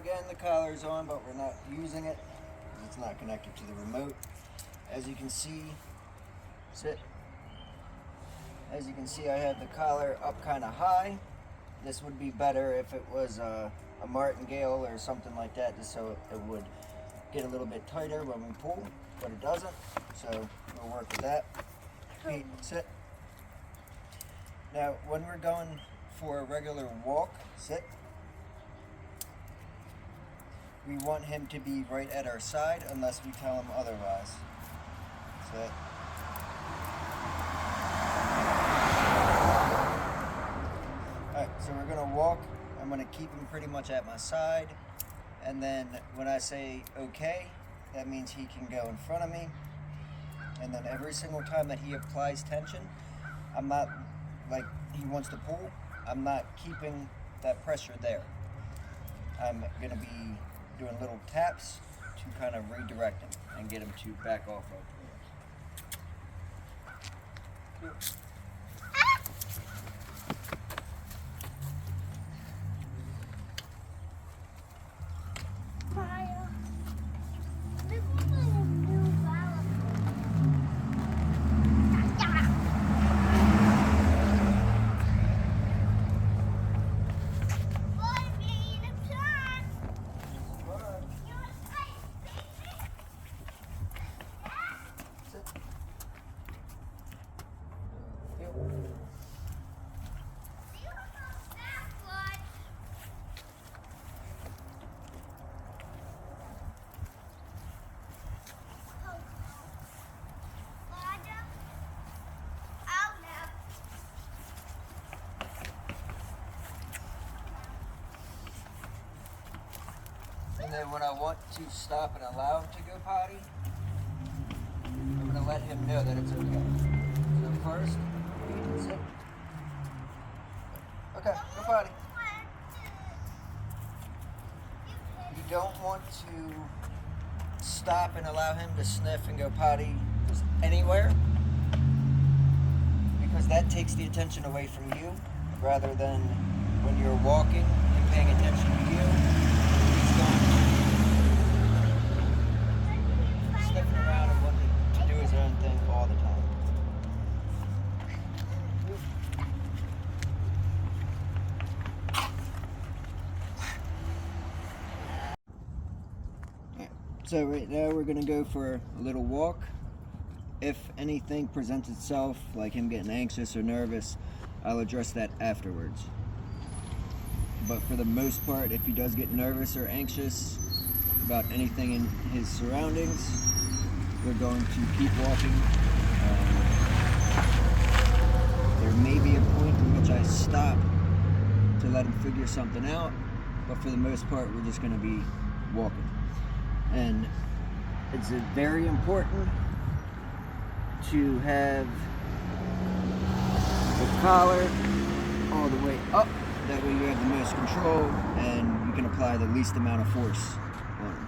again, the collar is on, but we're not using it because it's not connected to the remote. As you can see, sit. As you can see, I have the collar up kind of high. This would be better if it was a martingale or something like that, just so it would get a little bit tighter when we pull, but it doesn't. So we'll work with that. Pete, sit. Now, when we're going for a regular walk, sit. We want him to be right at our side unless we tell him otherwise. Sit. Alright, so we're going to walk. I'm going to keep him pretty much at my side. And then when I say okay, that means he can go in front of me. And then every single time that he applies tension, I'm not, like he wants to pull, I'm not keeping that pressure there. I'm going to be doing little taps to kind of redirect him and get him to back off of. And then when I want to stop and allow him to go potty, I'm going to let him know that it's okay. So first, sit. Okay, go potty. You don't want to stop and allow him to sniff and go potty just anywhere, because that takes the attention away from you, rather than when you're walking and paying attention to you. Sniffing around and wanting to do his own thing all the time. So right now we're going to go for a little walk. If anything presents itself, like him getting anxious or nervous, I'll address that afterwards. But for the most part, if he does get nervous or anxious about anything in his surroundings, we're going to keep walking. There may be a point in which I stop to let him figure something out, but for the most part, we're just going to be walking. And it's very important to have the collar all the way up. That way you have the most control and you can apply the least amount of force on him.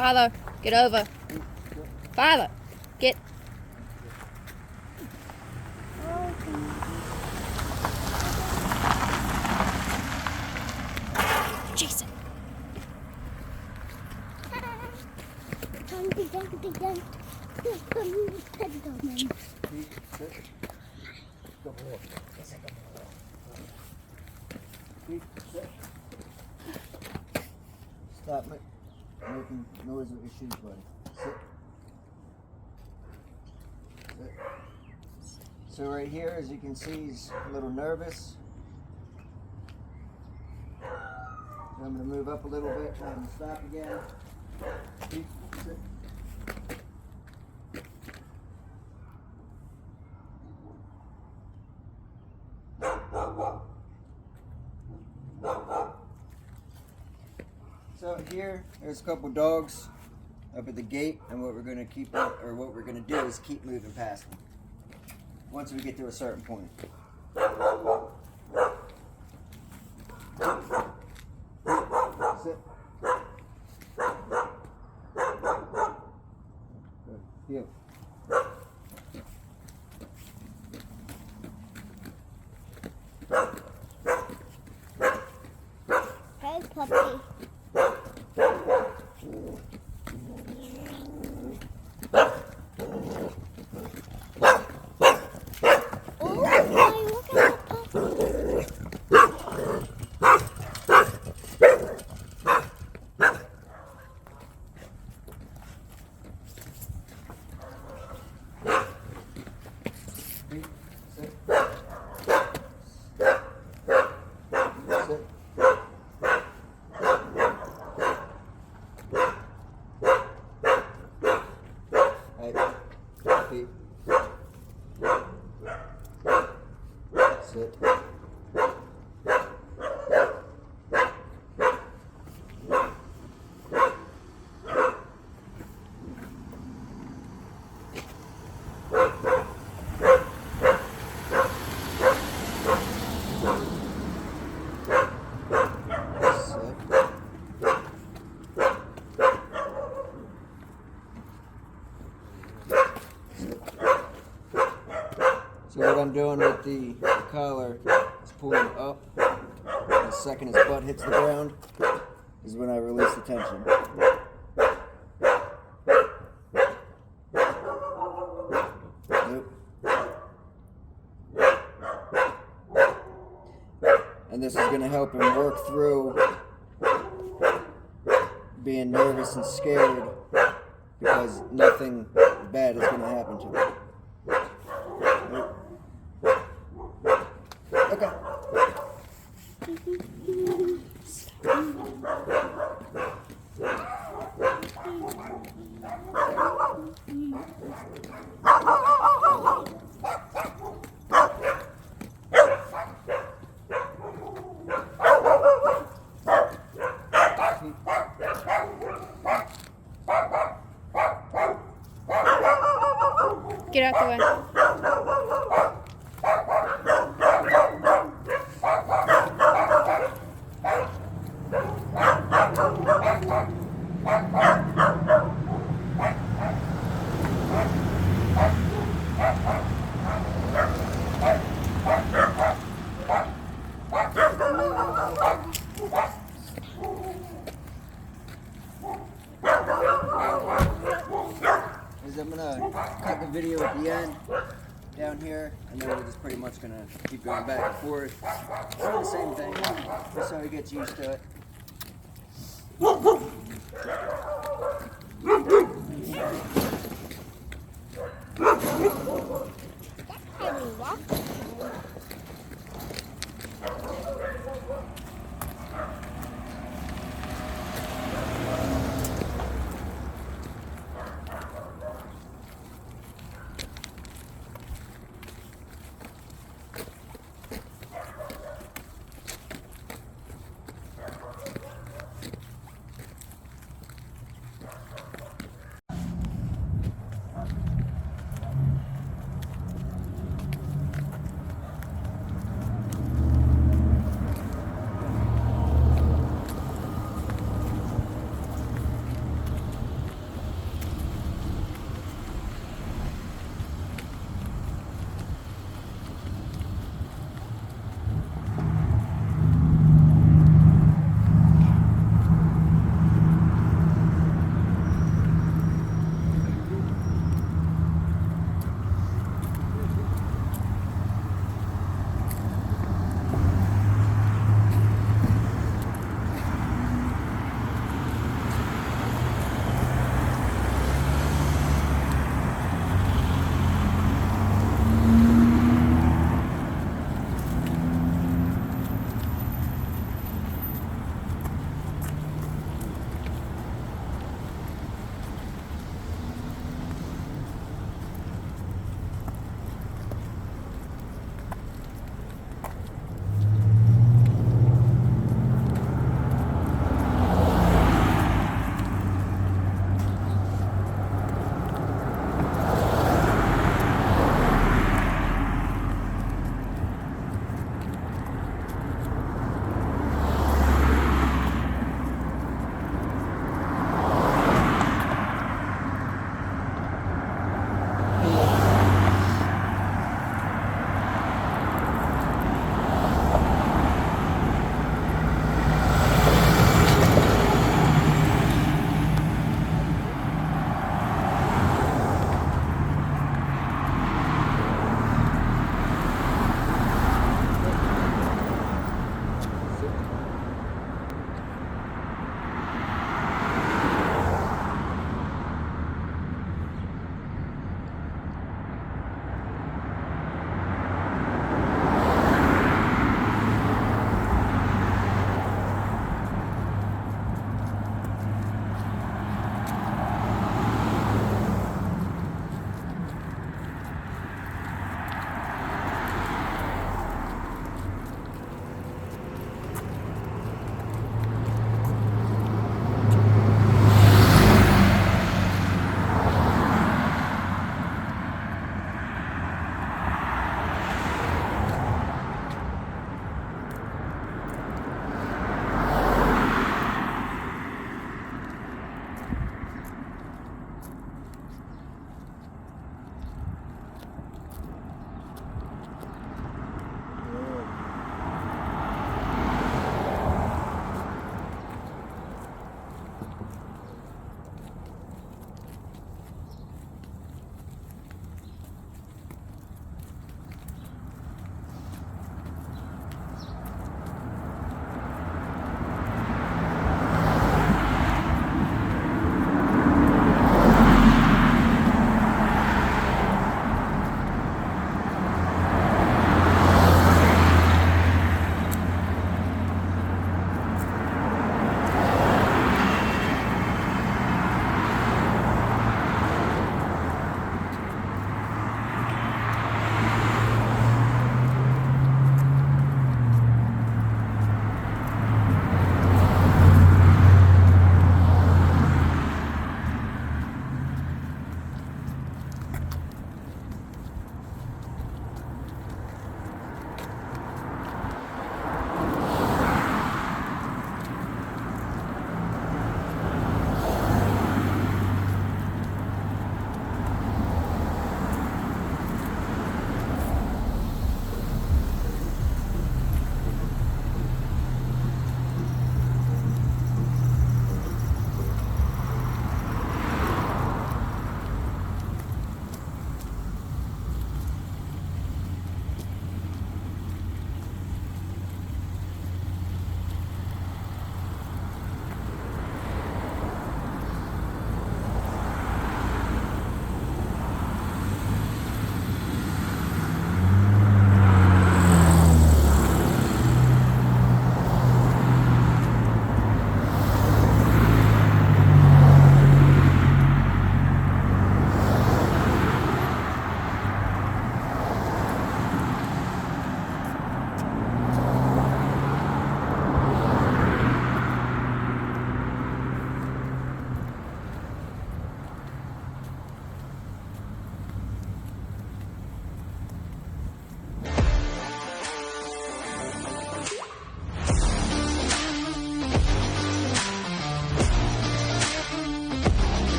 Father, get over. Father, get. Jason. Stop making noise with your shoes, buddy. Sit. Sit. So right here, as you can see, he's a little nervous. So I'm going to move up a little bit and have him stop again. Sit. So here, there's a couple dogs up at the gate, and what we're going to do is keep moving past them once we get to a certain point. Sit. Good. Heel. Hey, puppy. Sit. So what I'm doing with the collar is pulling it up. The second his butt hits the ground is when I release the tension. Nope. And this is going to help him work through being nervous and scared because nothing bad is going to happen to him. Nope. Okay. Get out the way. I'm gonna cut the video at the end down here, and then we're just pretty much gonna keep going back and forth. It's the same thing, just so he gets used to it.